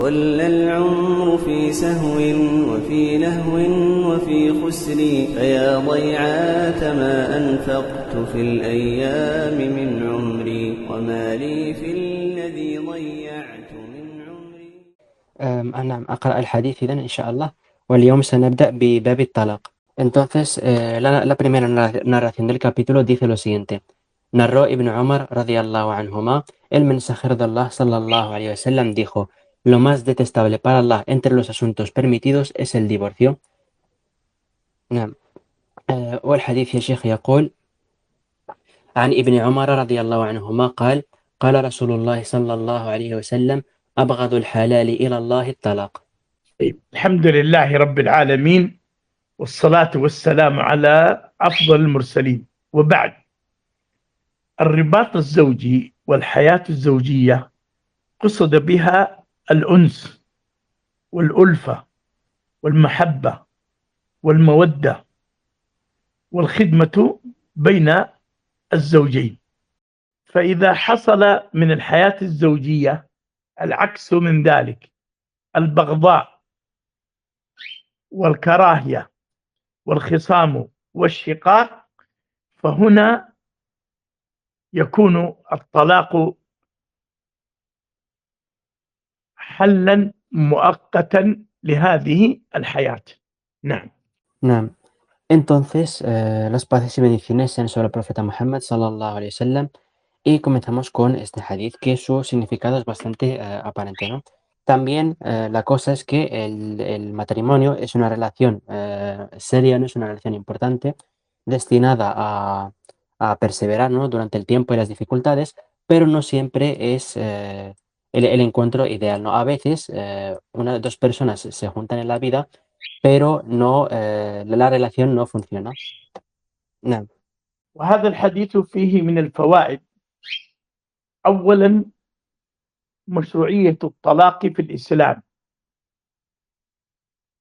ولى العمر في سهو وفي لهو وفي خسر فيا ضيعات ما أنفقت في الأيام من عمري وما لي في الذي ضيعت من عمري. نعم أقرأ الحديث إذن إن شاء الله. واليوم سنبدأ بباب الطلاق. Entonces, la primera narración del capítulo dice lo siguiente. Narró Ibn Umar radiyallahu anhuma, el mensajero de Allah sallallahu alayhi wa sallam dijo: lo más detestable para Allah entre los asuntos permitidos es el divorcio. نعم. والحديث يا شيخ يقول: عن ابن عمر رضي الله عنهما قال: قال رسول الله صلى الله عليه وسلم: أبغض الحلال إلى الله الطلاق. الحمد لله رب العالمين، والصلاة والسلام على أفضل المرسلين، وبعد. الرباط الزوجي والحياة الزوجية قصد بها الأنس والألفة والمحبة والمودة والخدمة بين الزوجين. فإذا حصل من الحياة الزوجية العكس من ذلك، البغضاء والكراهية والخصام والشقاق، فهنا يكون الطلاق حلا مؤقتا لهذه الحياة. نعم. نعم. Entonces, las paces y bendiciones sean sobre el profeta Muhammad sallallahu alayhi wa sallam. Y comenzamos con este hadith, que su significado es bastante aparente, ¿no? También la cosa es que el matrimonio es una relación seria, no es una relación importante, destinada a perseverar, ¿no?, durante el tiempo y las dificultades, pero no siempre es el encuentro ideal, ¿no? A veces dos personas se juntan en la vida, pero no, la relación no funciona. نعم. وهذا الحديث فيه من الفوائد: أولا، مشروعية الطلاق في الإسلام.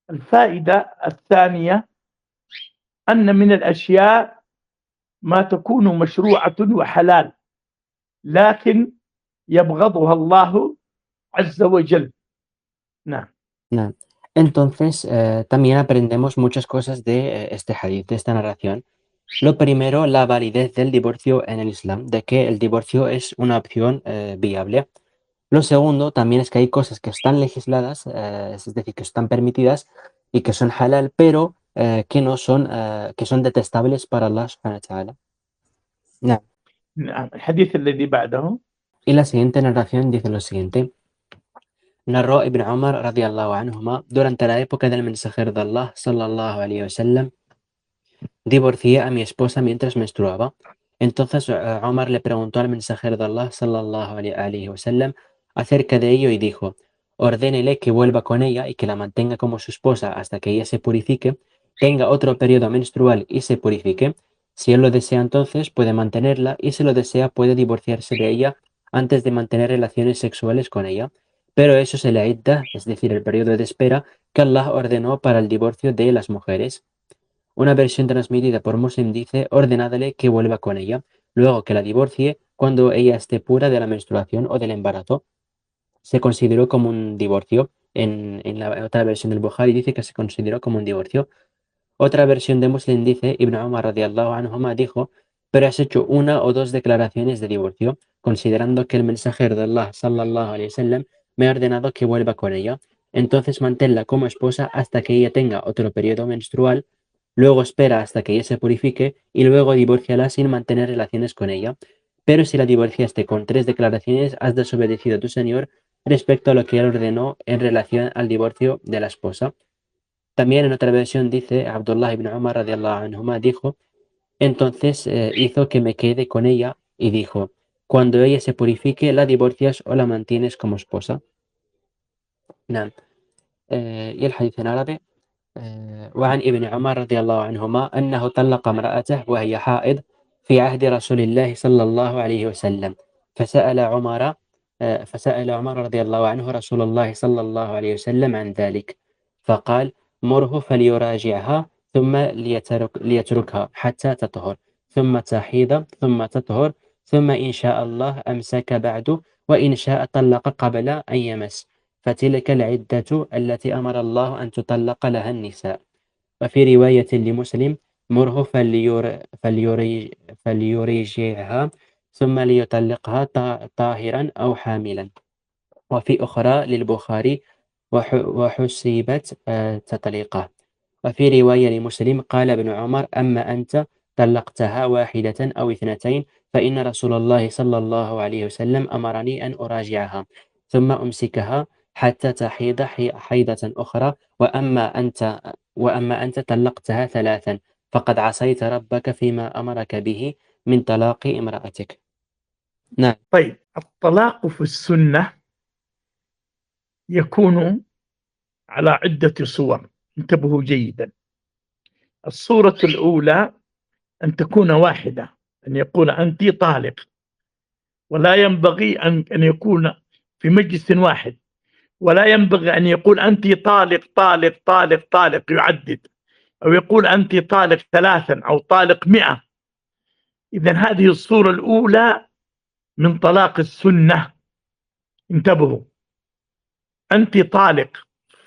الفائدة الثانية، أن من الأشياء ما تكون مشروعة وحلال لكن يبغضها الله عز وجل. نعم. نعم. Entonces, también aprendemos muchas cosas de este hadith, de esta narración. Lo primero, la validez del divorcio en el Islam, de que el divorcio es una opción viable. Lo segundo, también es que hay cosas que están legisladas, es decir, que están permitidas y que son halal, pero que no son, que son detestables para Allah subhanahu wa ta'ala. نعم. نعم. الحديث الذي بعده. Y la siguiente narración dice lo siguiente. Narró Ibn Umar radiyallahu anhuma, durante la época del mensajero de Allah sallallahu alayhi wa sallam, divorcié a mi esposa mientras menstruaba. Entonces Omar le preguntó al mensajero de Allah sallallahu alayhi wa sallam acerca de ello y dijo: ordénele que vuelva con ella y que la mantenga como su esposa hasta que ella se purifique, tenga otro periodo menstrual y se purifique. Si él lo desea, entonces puede mantenerla, y si lo desea puede divorciarse de ella antes de mantener relaciones sexuales con ella. Pero eso es la idda, es decir, el periodo de espera que Allah ordenó para el divorcio de las mujeres. Una versión transmitida por Muslim dice: ordenadle que vuelva con ella, luego que la divorcie cuando ella esté pura de la menstruación o del embarazo. Se consideró como un divorcio. En la otra versión del Bukhari dice que se consideró como un divorcio. Otra versión de Muslim dice: Ibn Umar radiyallahu anhuma dijo: pero has hecho una o dos declaraciones de divorcio, considerando que el mensajero de Allah sallallahu alayhi wa sallam me ha ordenado que vuelva con ella. Entonces manténla como esposa hasta que ella tenga otro periodo menstrual, luego espera hasta que ella se purifique y luego divórciala sin mantener relaciones con ella. Pero si la divorciaste con tres declaraciones, has desobedecido a tu Señor respecto a lo que él ordenó en relación al divorcio de la esposa. También en otra versión dice: Abdullah ibn Umar radiyallahu anhuma dijo: entonces hizo que me quede con ella y dijo: cuando ella se purifique, la divorcias o la mantienes como esposa. نعم. y el hadith en árabe. وعن ابن عمر رضي الله عنهما أنه طلق امرأته وهي حائض في عهد رسول الله صلى الله عليه وسلم. فسأل عمر فسأل عمر رضي الله عنه رسول الله صلى الله عليه وسلم عن ذلك، فقال: مره فليراجعها ثم ليتركها حتى تطهر ثم تحيض ثم تطهر ثم إن شاء الله أمسك بعد وإن شاء طلق قبل أن يمس. فتلك العدة التي أمر الله أن تطلق لها النساء. وفي رواية لمسلم: مره فليريجعها ثم ليطلقها طاهرا أو حاملا. وفي أخرى للبخاري: وحسبت تطليقه. وفي رواية لمسلم قال ابن عمر: أما أنت طلقتها واحدة أو اثنتين فإن رسول الله صلى الله عليه وسلم أمرني أن أراجعها ثم أمسكها حتى تحيض حيضة أخرى. وأما أنت طلقتها ثلاثا فقد عصيت ربك فيما أمرك به من طلاق امرأتك. نعم. طيب، الطلاق في السنة يكون على عدة صور، انتبهوا جيدا. الصورة الأولى أن تكون واحدة، أن يقول أنت طالق، ولا ينبغي أن يكون في مجلس واحد، ولا ينبغي أن يقول أنت طالق طالق طالق طالق يعدد، أو يقول أنت طالق 3 أو طالق 100. إذن هذه الصورة الأولى من طلاق السنة. انتبهوا، أنت طالق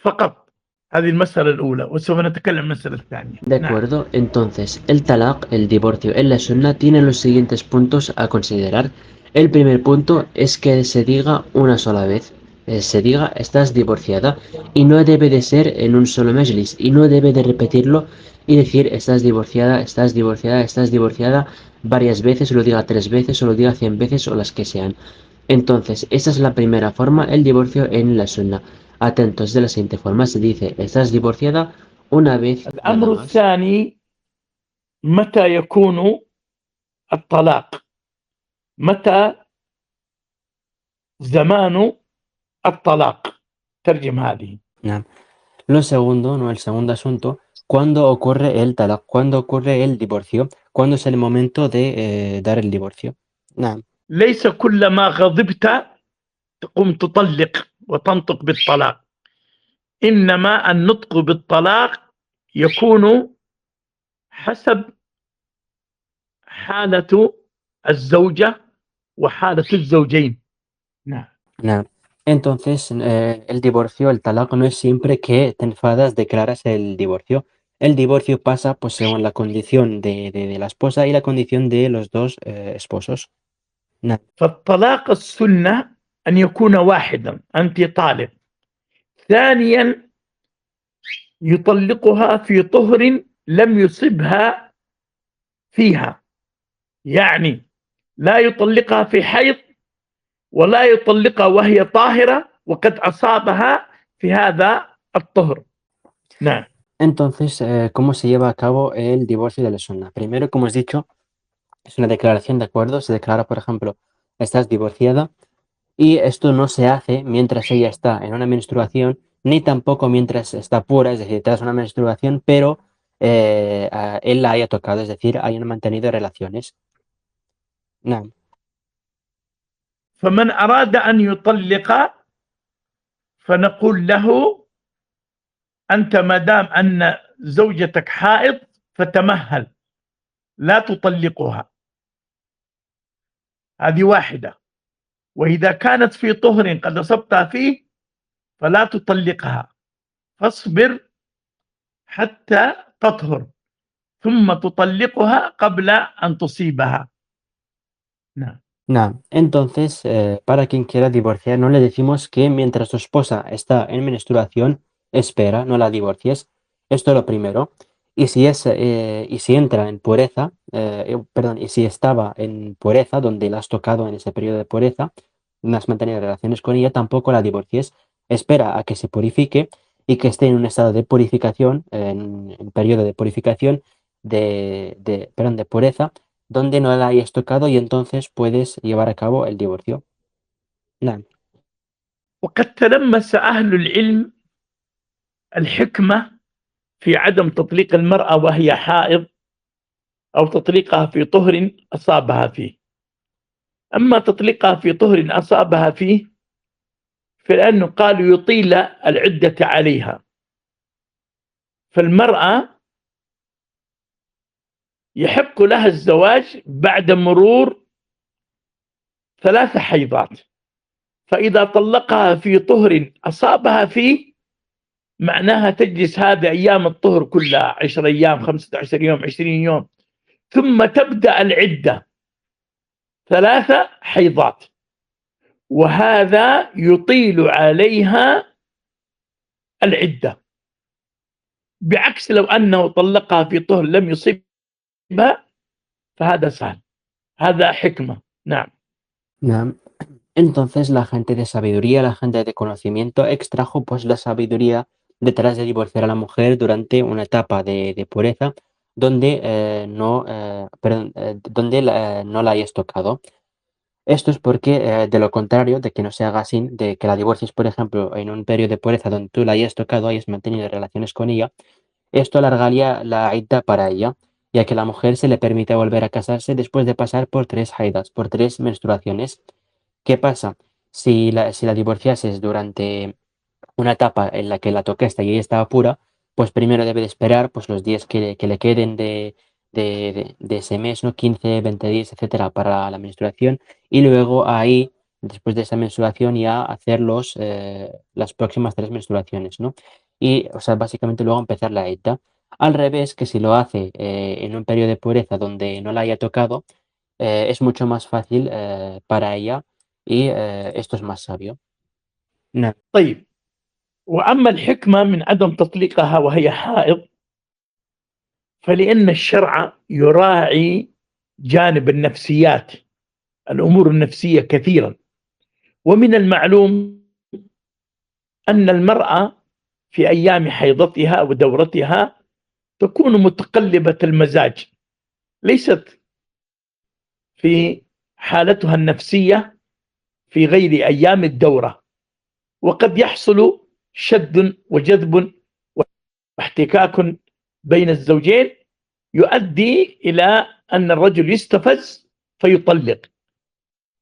فقط، هذه المسألة الأولى، وسوف نتكلم عن المسألة الثانية. De acuerdo, entonces el talaq, el divorcio en la sunna, tiene los siguientes puntos a considerar. El primer punto es que se diga una sola vez, se diga estás divorciada, y no debe de ser en un solo majlis, y no debe de repetirlo y decir estás divorciada, estás divorciada, estás divorciada varias veces, o lo diga 3 veces, o lo diga 100 veces, o las que sean. Entonces, esa es la primera forma, el divorcio en la sunna. Atentos, de la siguiente forma se dice estás divorciada una vez. الأمر الثاني: متى يكون الطلاق؟ متى زمان الطلاق؟ ترجم هذه. نعم. Lo segundo, no el segundo asunto, ¿cuándo ocurre el talaq? ¿Cuándo ocurre el divorcio? ¿Cuándo es el momento de dar el divorcio? نعم. ليس كلما غضبت تقوم تطلق وتنطق بالطلاق، إنما النطق بالطلاق يكون حسب حالة الزوجة وحالة الزوجين. نعم. نعم. Entonces, el divorcio, el talaq, no es siempre que te enfadas, declaras el divorcio. El divorcio pasa pues según la condición de la esposa y la condición de los dos esposos. نعم. فالطلاق السنة أن يكون واحدا، أنت طالق. ثانيا، يطلقها في طهر لم يصبها فيها، يعني لا يطلقها في حيض ولا يطلقها وهي طاهرة وقد أصابها في هذا الطهر. نعم. Entonces, ¿cómo se lleva a cabo el divorcio de la sunna? Primero, como has dicho, es una declaración de acuerdo. Se declara, por ejemplo, estás divorciada, y esto no se hace mientras ella está en una menstruación, ni tampoco mientras está pura, es decir, tras una menstruación, pero él la haya tocado, es decir, hayan mantenido relaciones. نعم. فمن أراد أن يطلق فنقول له: أنت ما دام أن زوجتك حائض فتمهل، لا تطلقها. هذه واحدة. وإذا كانت في طهر قد أصبتها فيه فلا تطلقها، فاصبر حتى تطهر ثم تطلقها قبل أن تصيبها. نعم. نعم. Entonces, para quien quiera divorciar, no le decimos que mientras tu esposa está en menstruación, espera, no la divorcies. Esto es lo primero. Y si entra en pureza, perdón, y si estaba en pureza, donde la has tocado en ese periodo de pureza, no has mantenido relaciones con ella, tampoco la divorcies. Espera a que se purifique y que esté en un estado de purificación, en periodo de purificación, perdón, de pureza, donde no la hayas tocado, y entonces puedes llevar a cabo el divorcio. نعم. وقد تلمس أهل العلم الحكمة في عدم تطليق المرأة وهي حائض أو تطليقها في طهر أصابها فيه. أما تطليقها في طهر أصابها فيه فلأنه قالوا يطيل العدة عليها. فالمرأة يحق لها الزواج بعد مرور 3 حيضات، فإذا طلقها في طهر أصابها فيه معناها تجلس هذه أيام الطهر كلها 10 أيام 15 يوم 20 يوم، ثم تبدأ العدة 3 حيضات، وهذا يطيل عليها العدة، بعكس لو أنه طلقها في طهر لم يصيبها فهذا سهل. هذا حكمة. نعم. Naam. Entonces la gente de sabiduría, la gente de conocimiento extrajo pues la sabiduría detrás de divorciar a la mujer durante una etapa de pureza donde, no la hayas tocado. Esto es porque, de lo contrario, de que no se haga así, de que la divorcies, por ejemplo, en un periodo de pureza donde tú la hayas tocado, hayas mantenido relaciones con ella, esto alargaría la idda para ella, ya que a la mujer se le permite volver a casarse después de pasar por 3 haidas, por 3 menstruaciones. ¿Qué pasa? Si la divorciases durante una etapa en la que la tocaste y ella estaba pura, pues primero debe de esperar pues, los días que le queden de ese mes, ¿no? 15, 20 días, etcétera, para la menstruación, y luego ahí, después de esa menstruación, ya hacer las próximas 3 menstruaciones, ¿no? Y, o sea, básicamente luego empezar la edad. Al revés, que si lo hace en un periodo de pureza donde no la haya tocado, es mucho más fácil para ella y esto es más sabio. نعم. طيب، وأما الحكمة من عدم تطليقها وهي حائض فلأن الشرع يراعي جانب النفسيات، الأمور النفسية كثيرا، ومن المعلوم أن المرأة في أيام حيضتها ودورتها تكون متقلبة المزاج، ليست في حالتها النفسية في غير أيام الدورة، وقد يحصل شد وجذب واحتكاك بين الزوجين يؤدي إلى أن الرجل يستفز فيطلق،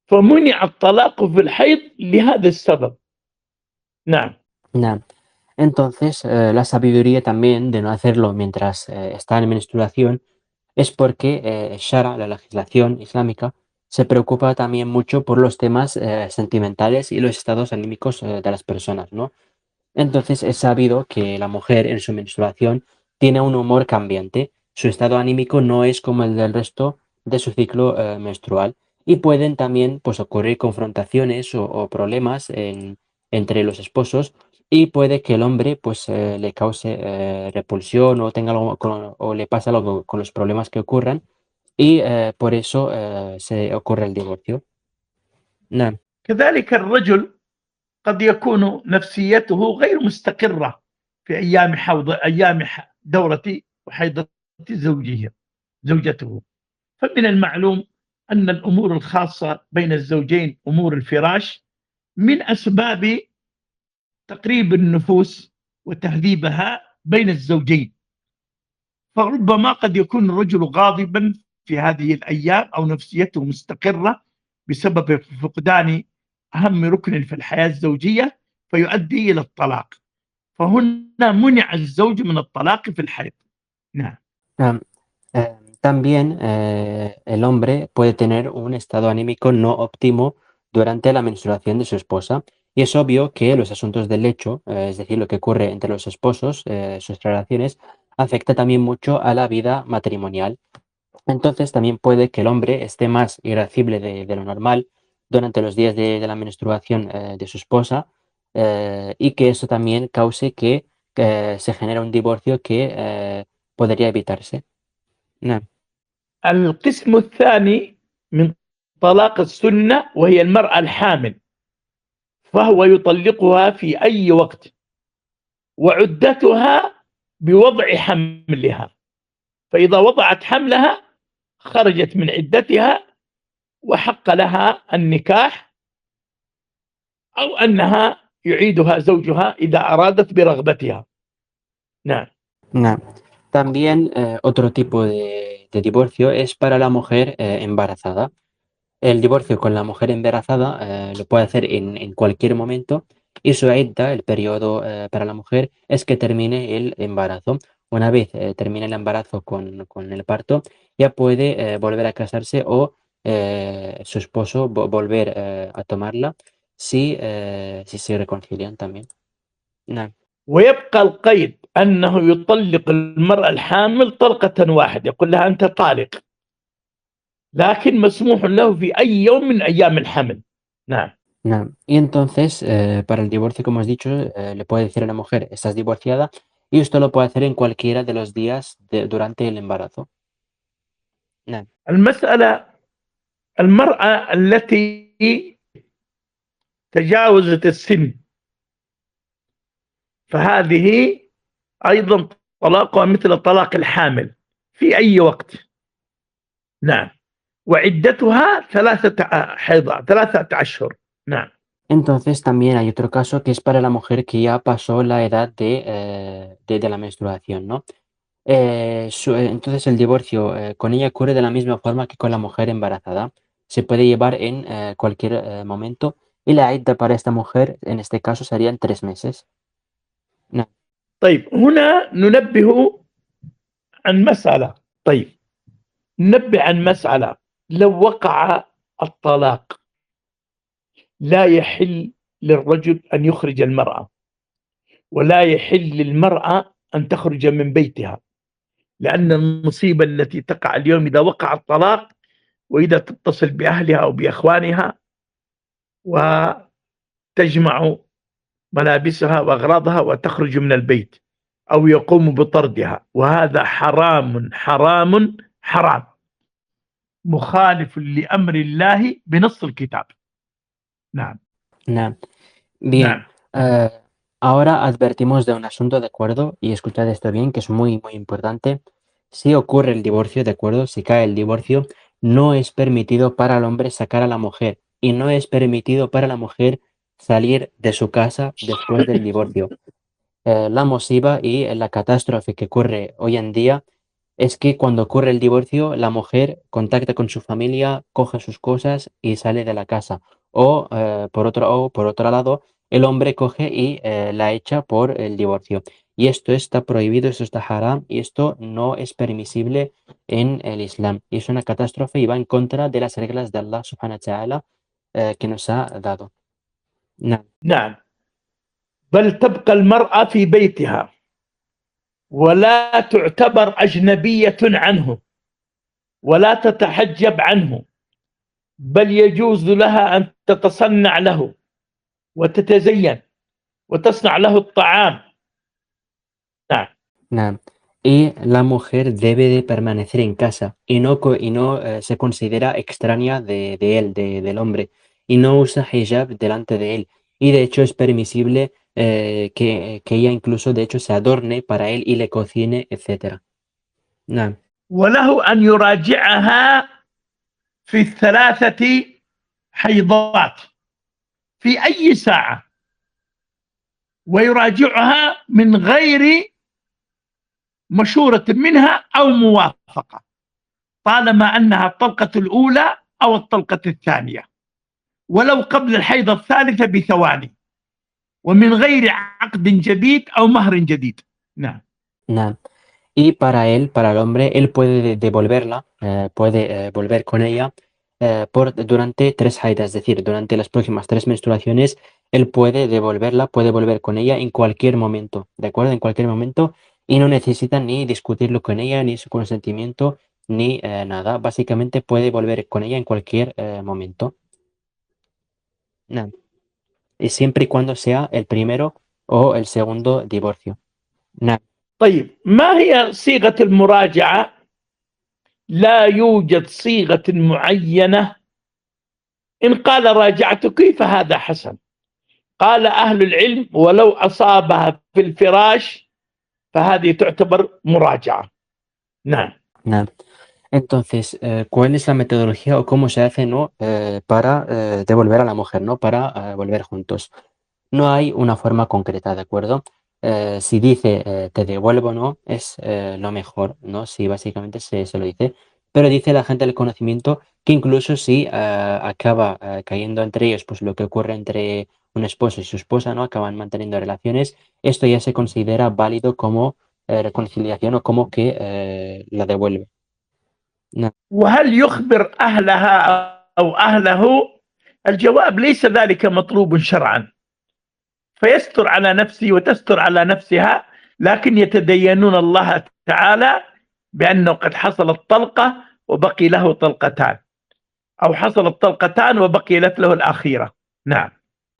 فمنع الطلاق في الحيض لهذا السبب. نعم. نعم. Entonces, la sabiduría también de no hacerlo mientras está en menstruación es porque Shara, la legislación islámica, se preocupa también mucho por los temas sentimentales y los estados anímicos de las personas, ¿no? Entonces es sabido que la mujer en su menstruación tiene un humor cambiante, su estado anímico no es como el del resto de su ciclo menstrual y pueden también pues, ocurrir confrontaciones o problemas entre los esposos y puede que el hombre pues le cause repulsión o tenga algo o le pase algo con los problemas que ocurran y por eso se ocurre el divorcio. نعم. كذلك الرجل قد يكون نفسيته غير مستقرة في أيام دورة وحيضة زوجته، فمن المعلوم أن الأمور الخاصة بين الزوجين أمور الفراش من أسباب تقريب النفوس وتهذيبها بين الزوجين، فربما قد يكون الرجل غاضبا في هذه الأيام أو نفسيته مستقرة بسبب فقدان أهم ركن في الحياة الزوجية فيؤدي إلى الطلاق، فهنا منع الزوج من الطلاق في الحيض. نعم. نعم. También el hombre puede tener un estado anímico no óptimo durante la menstruación de su esposa. Y es obvio que los asuntos del lecho, es decir, lo que ocurre entre los esposos, sus relaciones, afecta también mucho a la vida matrimonial. Entonces también puede que el hombre esté más irascible de lo normal durante los días de la menstruación de su esposa y que eso también cause que se genere un divorcio que podría evitarse. نعم. القسم الثاني من طلاق السنة وهي المرأة الحامل، فهو يطلقها في أي وقت وعدتها بوضع حملها، فإذا وضعت حملها خرجت من عدتها وحق لها النكاح أو أنها يعيدها زوجها إذا أرادت برغبتها. نعم. نعم. También otro tipo de divorcio es para la mujer embarazada. El divorcio con la mujer embarazada lo puede hacer en cualquier momento y su idda, el periodo para la mujer, es que termine el embarazo. Una vez termine el embarazo con el parto, ya puede volver a casarse o su esposo volver a tomarla si se reconcilian también. نعم ويبقى القيد أنه يطلق المرأة الحامل طلقة واحدة، يقول لها أنت طالق، لكن مسموح له في أي يوم من أيام الحمل. نعم. نعم. Y entonces, para el divorcio, como has dicho, le puede decir a la mujer, estás divorciada, y esto lo puede hacer en cualquiera de los días durante el embarazo. نعم المسألة المرأة التي تجاوزت السن فهذه أيضا طلاقها مثل طلاق الحامل في أي وقت. نعم. وعدتها 3 أشهر. نعم. Entonces también hay otro caso que es para la mujer que ya pasó la edad de la menstruación, ¿no? Entonces el divorcio con ella ocurre de la misma forma que con la mujer embarazada. Se puede llevar en cualquier momento y la idda para esta mujer en este caso serían 3 meses. No. طيب هنا ننبه عن مسألة. طيب ننبه عن مسألة، لو وقع الطلاق لا يحل للرجل أن يخرج المرأة، ولا يحل للمرأة أن تخرج من بيتها، لأن المصيبة التي تقع اليوم إذا وقع الطلاق وإذا تتصل بأهلها أو بأخوانها وتجمع ملابسها وأغراضها وتخرج من البيت أو يقوم بطردها، وهذا حرام حرام حرام مخالف لأمر الله بنص الكتاب. نعم. No. Bien, نعم. ahora advertimos de un asunto, ¿de acuerdo? Y escuchad esto bien, que es muy, muy importante. Si ocurre el divorcio, ¿de acuerdo? Si cae el divorcio, no es permitido para el hombre sacar a la mujer y no es permitido para la mujer salir de su casa después del divorcio. La mosiva y la catástrofe que ocurre hoy en día es que cuando ocurre el divorcio, la mujer contacta con su familia, coge sus cosas y sale de la casa. O por otro lado, el hombre coge y la echa por el divorcio. Y esto está prohibido, esto está haram y esto no es permisible en el Islam. Y es una catástrofe y va en contra de las reglas de Allah subhanahu wa ta'ala que nos ha dado. No. نعم. بل تبقى المرأة في بيتها ولا تعتبر أجنبية عنه ولا تتحجب عنه، بل يجوز لها أن تتصنع له وتتزين وتصنع له الطعام. نعم. Nah. Y la mujer debe de permanecer en casa y no se considera extraña de él, del hombre, y no usa hijab delante de él. Y de hecho es permisible que ella incluso de hecho se adorne para él y le cocine, etc. Nah. وله أن يراجعها في 3 حيضات في أي ساعة، ويراجعها من غير مشورة منها أو موافقة، طالما أنها الطلقة الأولى أو الطلقة الثانية، ولو قبل الحيضة الثالثة بثواني، ومن غير عقد جديد أو مهر جديد. نعم. Nah. Y para él, para el hombre, él puede devolverla, puede volver con ella durante 3 haidas, es decir, durante las próximas 3 menstruaciones, él puede devolverla, puede volver con ella en cualquier momento, ¿de acuerdo? En cualquier momento y no necesita ni discutirlo con ella, ni su consentimiento, ni nada. Básicamente puede volver con ella en cualquier momento. Nada. Y siempre y cuando sea el primero o el segundo divorcio. Nada. طيب ما هي صيغة المراجعة؟ لا يوجد صيغة معينة. إن قال راجعتك فهذا حسن. قال أهل العلم ولو أصابها في الفراش فهذه تعتبر مراجعة. نعم. Nada. Entonces, ¿cuál es la metodología o cómo se hace, ¿no? Para devolver a la mujer, ¿no? Para volver juntos. No hay una forma concreta, ¿de acuerdo? Si dice te devuelvo, ¿no? Es lo mejor, ¿no? Si básicamente se lo dice. Pero dice la gente del conocimiento que incluso si acaba cayendo entre ellos, pues lo que ocurre entre un esposo y su esposa, ¿no? Acaban manteniendo relaciones, esto ya se considera válido como reconciliación o como que la devuelve. No. وهل يخبر أهلها أو أهله الجواب ليس ذلك مطلوب شرعا، فيستر على نفسه وتستر على نفسها، لكن يتدينون الله تعالى بأنه قد حصلت طلقة وبقي له طلقتان، أو حصلت طلقتان وبقي له الأخيرة. نعم.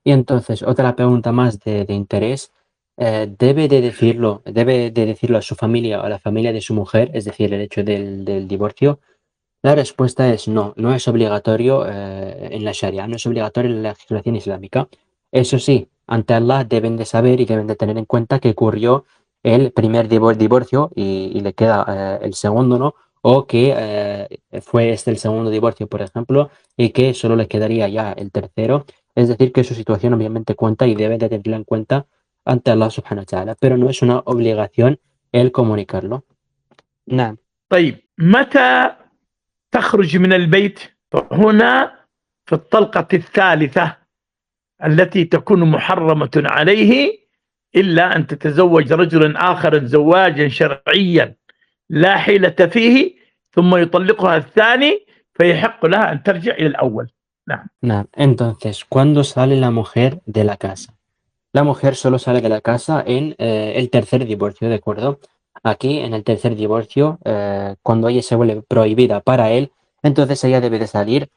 Y entonces, otra pregunta más de interés. ¿Debe de decirlo a su familia o a la familia de su mujer, es decir, el hecho del divorcio? La respuesta es no, no es obligatorio en la Sharia, no es obligatorio en la legislación islámica. Eso sí, ante Allah deben de saber y deben de tener en cuenta que ocurrió el primer divorcio y le queda el segundo, ¿no? O que fue este el segundo divorcio, por ejemplo, y que solo le quedaría ya el tercero. Es decir, que su situación obviamente cuenta y debe de tenerla en cuenta ante Allah subhanahu wa ta'ala, pero no es una obligación el comunicarlo. Nada. طيب متى تخرج من البيت؟ هنا في الطلقة الثالثة التي تكون محرمة عليه إلا أن تتزوج رجل آخر زواجا شرعيا لا حيلة فيه ثم يطلقها الثاني فيحق لها أن ترجع إلى الأول. نعم. Nada. Entonces, ¿cuándo sale la mujer de la casa? La mujer solo sale de la casa en el tercer divorcio, ¿de acuerdo? Aquí, en el tercer divorcio, cuando ella se vuelve prohibida para él, entonces ella debe de salir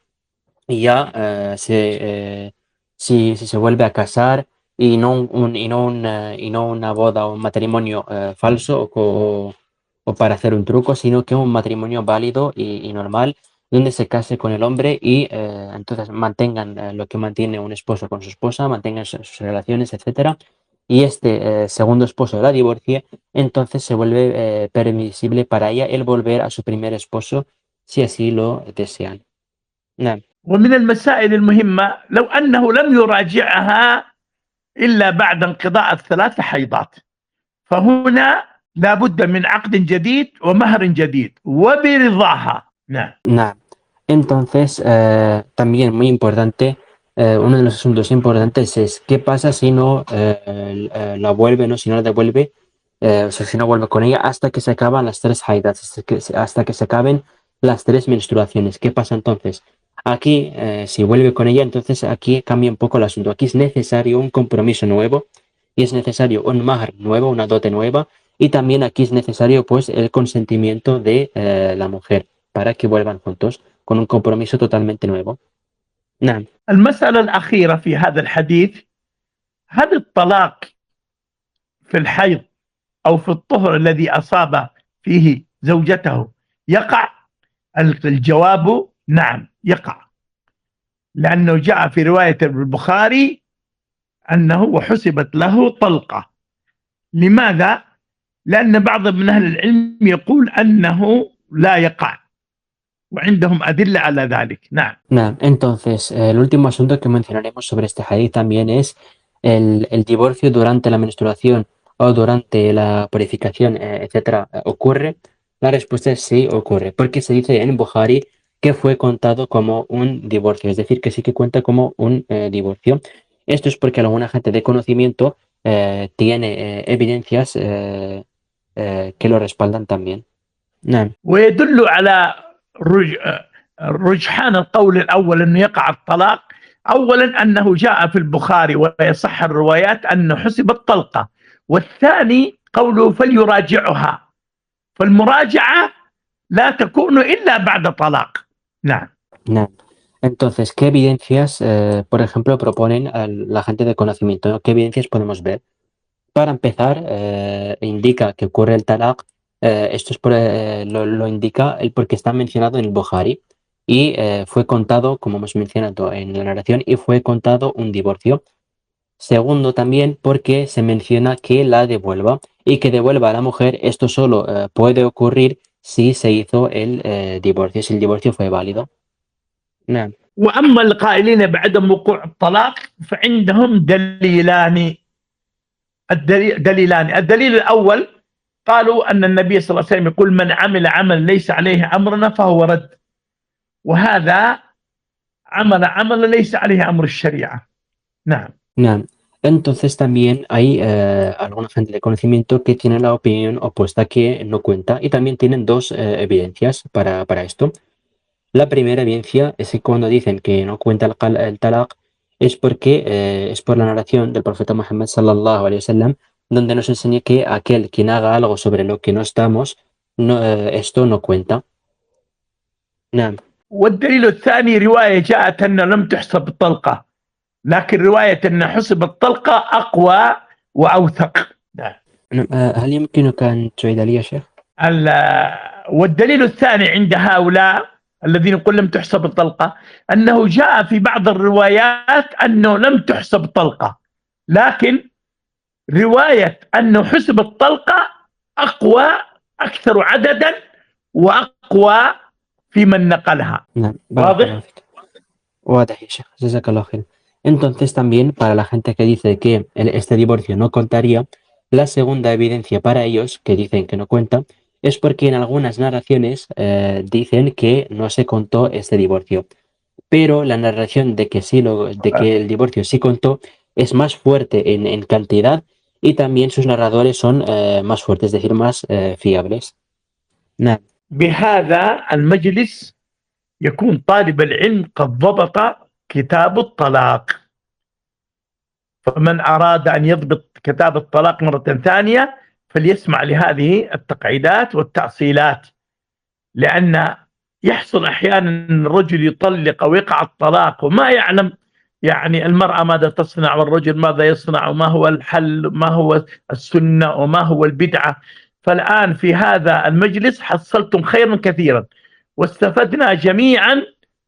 y ya si se vuelve a casar y no, y no una boda o un matrimonio falso o para hacer un truco, sino que un matrimonio válido y normal donde se case con el hombre y entonces mantengan lo que mantiene un esposo con su esposa, mantengan sus relaciones, etcétera. Y este segundo esposo la divorcie, entonces se vuelve permisible para ella el volver a su primer esposo si así lo desean. نعم. ومن المسائل المهمة لو أنه لم يراجعها إلا بعد انقضاء الثلاث حيضات، فهنا لا بد من عقد جديد ومهر جديد وبرضاها. نعم. Nada. Entonces, también muy importante, uno de los asuntos importantes es qué pasa si no la vuelve, ¿no? Si no la devuelve, o sea, si no vuelve con ella hasta que se acaban las tres haidas, hasta que se acaben las tres menstruaciones. ¿Qué pasa entonces? Aquí, si vuelve con ella, entonces aquí cambia un poco el asunto. Aquí es necesario un compromiso nuevo y es necesario un mahr nuevo, una dote nueva, y también aquí es necesario pues el consentimiento de la mujer para que vuelvan juntos con un compromiso totalmente nuevo. نعم. المسألة الأخيرة في هذا الحديث، هل الطلاق في الحيض أو في الطهر الذي أصاب فيه زوجته يقع؟ الجواب نعم يقع، لأنه جاء في رواية البخاري أنه وحسبت له طلقة. لماذا؟ لأن بعض من أهل العلم يقول أنه لا يقع وعندهم أدلة على ذلك. نعم. نعم. Entonces, el último asunto que mencionaremos sobre este hadith también es el divorcio durante la menstruación o durante la purificación, etcétera, ¿ocurre? La respuesta es sí, ocurre, porque se dice en Bukhari que fue contado como un divorcio, es decir, que sí que cuenta como un divorcio. Esto es porque alguna gente de conocimiento tiene evidencias que lo respaldan también. نعم. ويدل على رجحان القول الأول أنه يقع الطلاق. أولا أنه جاء في البخاري ويصح الروايات أنه حسب الطلقة، والثاني قوله فليراجعها، فالمراجعة لا تكون إلا بعد طلاق. نعم. نعم. Entonces, ¿qué evidencias, por ejemplo, proponen a la gente de conocimiento, ¿no? ¿Qué evidencias podemos ver? Para empezar, indica que ocurre el talaq. Esto es lo indica porque está mencionado en el Bukhari y fue contado, como hemos mencionado en la narración, y fue contado un divorcio. Segundo, también porque se menciona que la devuelva y que devuelva a la mujer. Esto solo puede ocurrir si se hizo el divorcio, si el divorcio fue válido. نعم. وأما القائلين بعدم وقوع الطلاق فعندهم دليلان. الدليل الأول قالوا أن النبي صلى الله عليه وسلم يقول من عمل عمل ليس عليه أمرنا فهو رد، وهذا عمل ليس عليه أمر الشريعة. نعم. نعم. Entonces también hay alguna gente de conocimiento que tiene la opinión opuesta, que no cuenta, y también tienen dos evidencias para esto. La primera evidencia es que cuando dicen que no cuenta el talaq es porque es por la narración del profeta Muhammad sallallahu alaihi wasallam, donde nos enseña que aquel quien haga algo sobre lo que no estamos, esto no cuenta. نعم. والدليل الثاني رواية جاءت أن لم تحسب الطلقة، لكن رواية أن حسب الطلقة أقوى وأوثق. نعم. هل يمكنك أن تعيد لي يا شيخ؟ والدليل الثاني عند هؤلاء الذين يقول لم تحسب الطلقة أنه جاء في بعض الروايات أنه لم تحسب طلقة، لكن رواية أنه حسب الطلقة أقوى، أكثر عددا وأقوى في من نقلها. نعم. واضح؟ واضح يا شيخ، جزاك الله خير. Entonces también para la gente que dice que este divorcio no contaría, la segunda evidencia para ellos que dicen que no cuenta es porque en algunas narraciones dicen que no se contó este divorcio, pero la narración de que de que el divorcio sí contó es más fuerte en cantidad y también sus narradores son más fuertes, es decir, más fiables. نعم. بهذا المجلس يكون طالب العلم قد ضبط كتاب الطلاق، فمن أراد أن يضبط كتاب الطلاق مرة ثانية فليسمع لهذه التقعيدات والتأصيلات، لأن يحصل أحيانا الرجل يطلق أو يقع الطلاق وما يعلم يعني المرأة ماذا تصنع والرجل ماذا يصنع وما هو الحل، ما هو السنة وما هو البدعة. فالآن في هذا المجلس حصلتم خيرا كثيرا واستفدنا جميعا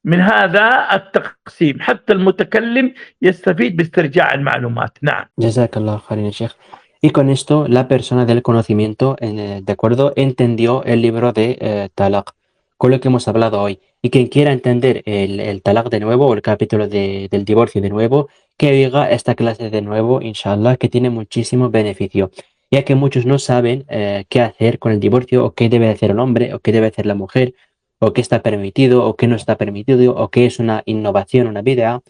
من هذا التقسيم، حتى المتكلم يستفيد باسترجاع المعلومات. نعم. جزاك الله خيرا يا شيخ. Y con esto la persona del conocimiento, de acuerdo, entendió el libro de Talaq, con lo que hemos hablado hoy. Y quien quiera entender el Talaq de nuevo, o el capítulo del divorcio de nuevo, que oiga esta clase de nuevo, inshallah, que tiene muchísimo beneficio, ya que muchos no saben qué hacer con el divorcio, o qué debe hacer el hombre, o qué debe hacer la mujer, o qué está permitido, o qué no está permitido, o qué es una innovación, una bid'a,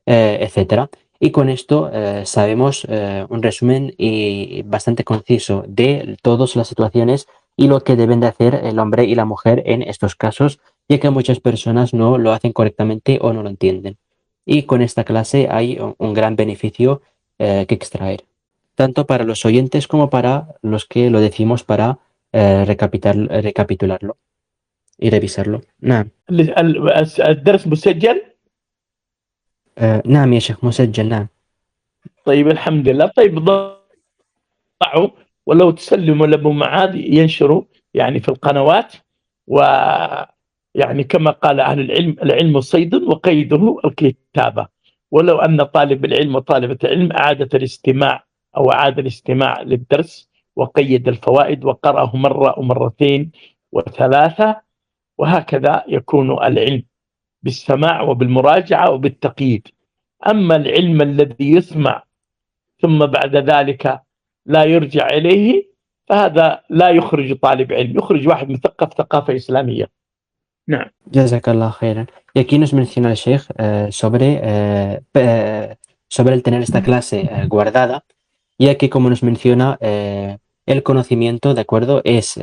etcétera. Y con esto sabemos un resumen y bastante conciso de todas las situaciones y lo que deben de hacer el hombre y la mujer en estos casos, ya que muchas personas no lo hacen correctamente o no lo entienden. Y con esta clase hay un gran beneficio que extraer, tanto para los oyentes como para los que lo decimos para recapitularlo y revisarlo. نعم. الدرس مسجل؟ نعم يا شيخ، مسجل. نعم. طيب الحمد لله. طيب ضعوا ولو تسلموا لأبو معاذ ينشروا يعني في القنوات، ويعني كما قال أهل العلم العلم صيد وقيده الكتابة، ولو أن طالب العلم وطالبة العلم أعادة الاستماع أو أعاد الاستماع للدرس وقيد الفوائد وقرأه مرة ومرتين وثلاثة، وهكذا يكون العلم بالسماع وبالمراجعة وبالتقييد. أما العلم الذي يسمع ثم بعد ذلك لا يرجع إليه فهذا لا يخرج طالب علم، يخرج واحد مثقف ثقافة إسلامية. نعم. Jazakallah khairan. Y aquí nos menciona el Sheikh sobre el tener esta clase guardada, ya que como nos menciona, el conocimiento, ¿de acuerdo? Es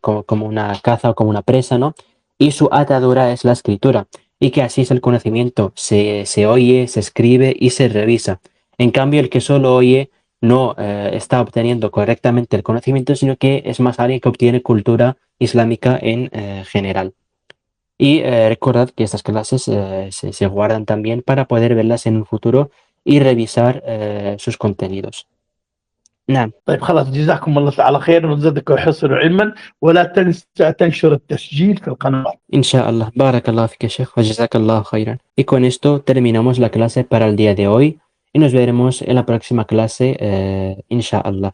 como una caza o como una presa, ¿no? Y su atadura es la escritura, y que así es el conocimiento, se oye, se escribe y se revisa. En cambio, el que solo oye no está obteniendo correctamente el conocimiento, sino que es más alguien que obtiene cultura islámica en general. Y recordad que estas clases se guardan también para poder verlas en un futuro y revisar sus contenidos. نعم. طيب خلاص، جزاكم الله تعالى خير وزادكم حسنا علما، ولا تنسى تنشر التسجيل في القنوات. Inshallah. Barakallah fika Sheikh wa jazakallah khairan. Y con esto terminamos la clase para el día de hoy y nos veremos en la próxima clase, inshallah.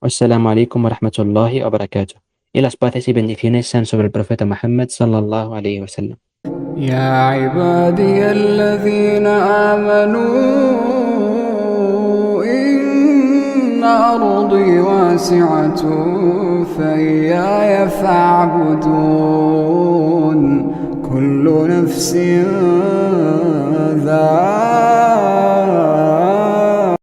Wassalamu alaikum wa rahmatullahi wa barakatuh. Y las paces y bendiciones sean sobre el profeta Muhammad sallallahu alayhi wa sallam. يا عبادي الذين آمنوا إن أرضي واسعة فإياي فاعبدون كل نفس ذائقة